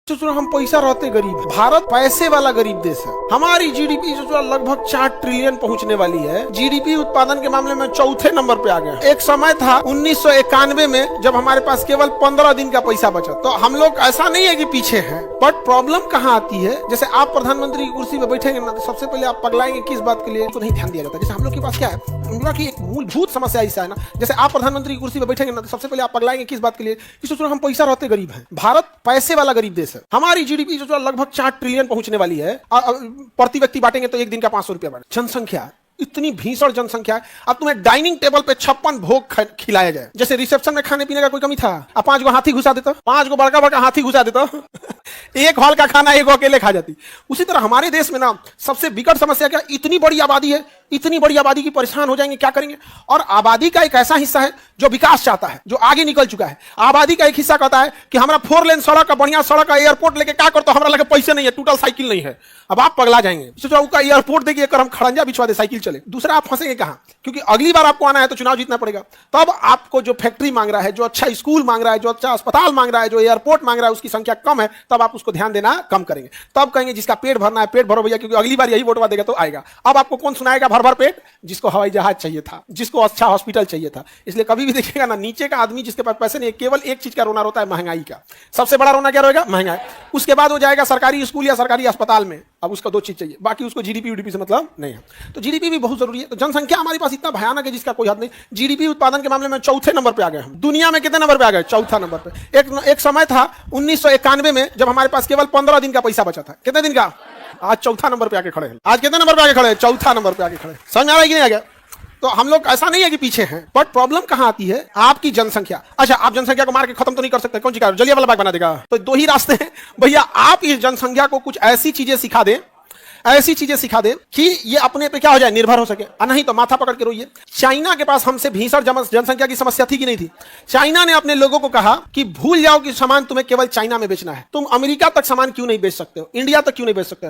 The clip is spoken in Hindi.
सोचो हम पैसा रहते गरीब है। भारत पैसे वाला गरीब देश है। हमारी जीडीपी सोचो लगभग 4 ट्रिलियन पहुंचने वाली है। जीडीपी उत्पादन के मामले में चौथे नंबर पे आ गए। एक समय था 1991 में जब हमारे पास केवल 15 दिन का पैसा बचा। तो हम लोग ऐसा नहीं है कि पीछे हैं, बट प्रॉब्लम कहाँ आती है, जैसे आप प्रधानमंत्री की कुर्सी पे बैठेंगे ना तो सबसे पहले आप पगलाएंगे किस बात के लिए, तो नहीं ध्यान दिया जाता। जैसे हम लोग के पास क्या है, दुनिया की एक मूलभूत समस्या ऐसा है ना, जैसे आप प्रधानमंत्री की कुर्सी पे बैठेंगे ना तो सबसे पहले आप पगलाएंगे किस बात के लिए कि सोचो हम पैसा रहते गरीब हैं। भारत पैसे वाला गरीब देश है। हमारी जीडीपी जो लगभग 4 ट्रिलियन पहुंचने वाली है। प्रति व्यक्ति बांटेंगे तो एक दिन का 500 रुपया बांटे। जनसंख्या इतनी भीषण जनसंख्या है। अब तुम्हें डाइनिंग टेबल पे 56 भोग खिलाया जाए। जैसे रिसेप्शन में खाने पीने का कोई कमी था, अब 5 गो हाथी घुसा देता, 5 गो बड़का बड़का हाथी घुसा देता एक हॉल का खाना एक अकेले खा जाती। उसी तरह हमारे देश में ना सबसे विकट समस्या क्या, इतनी बड़ी आबादी है, इतनी बड़ी आबादी की परेशान हो जाएंगे, क्या करेंगे। और आबादी का एक ऐसा हिस्सा है जो विकास चाहता है, जो आगे निकल चुका है। आबादी का एक हिस्सा कहता है कि हमारा 4 लेन सड़क का बढ़िया सड़क का एयरपोर्ट लेके क्या करता, हमारा लगे पैसे नहीं है, टोटल साइकिल नहीं है। अब आप पगला जाएंगे, सोचो का एयरपोर्ट देखिए कर हम खड़ंजा बिछवा दे साइकिल चले। दूसरा आप फंसेंगे कहाँ, क्योंकि अगली बार आपको आना है तो चुनाव जीतना पड़ेगा। तब आपको जो फैक्ट्री मांग रहा है, जो अच्छा स्कूल मांग रहा है, जो अच्छा अस्पताल मांग रहा है, जो एयरपोर्ट मांग रहा है, उसकी संख्या कम है, तब आप उसको ध्यान देना कम करेंगे। तब कहेंगे जिसका पेट भरना है पेट भरो भैया, क्योंकि अगली बार यही वोटवा देगा तो आएगा। अब आपको कौन सुनाएगा भर भर पेट, जिसको हवाई जहाज चाहिए था, जिसको अच्छा हॉस्पिटल चाहिए था। इसलिए कभी भी देखिएगा ना, नीचे का आदमी जिसके पास पैसे नहीं, केवल एक चीज का रोना रोता है, महंगाई का। सबसे बड़ा रोना क्या रहेगा, महंगाई। उसके बाद वो जाएगा सरकारी स्कूल या सरकारी अस्पताल में, अब उसका 2 चीज चाहिए, बाकी उसको जीडीपी वीडीपी से मतलब नहीं है। तो जीडीपी भी बहुत जरूरी है। तो जनसंख्या हमारे पास इतना भयानक है जिसका कोई हद नहीं। जीडीपी उत्पादन के मामले में चौथे नंबर पे आ गए हम। दुनिया में कितने नंबर पे आ गए, चौथा नंबर पे। एक समय था 1991 में जब हमारे पास केवल 15 दिन का पैसा बचा था। कितने दिन का, आज चौथा नंबर पे आके खड़े हैं। आज कितने नंबर पे आके खड़े हैं, चौथा नंबर पे आके खड़े। समझ आ रहा है कि नहीं आ गया। तो हम लोग ऐसा नहीं है कि पीछे हैं, बट प्रॉब्लम कहां आती है, आपकी जनसंख्या। अच्छा, आप जनसंख्या को मार के खत्म तो नहीं कर सकते, कौन सी जलियांवाला बाग बना देगा। तो 2 ही रास्ते हैं भैया, आप इस जनसंख्या को कुछ ऐसी चीजें सिखा दें, ऐसी चीजें सिखा दे कि ये अपने पे क्या हो जाए, निर्भर हो सके। नहीं तो माथा पकड़ के रोइए। चाइना के पास हमसे भीषण जनसंख्या की समस्या थी कि नहीं थी। चाइना ने अपने लोगों को कहा कि भूल जाओ कि सामान तुम्हें केवल चाइना में बेचना है, तुम अमेरिका तक सामान क्यों नहीं बेच सकते हो, इंडिया तक क्यों नहीं बेच सकते हो।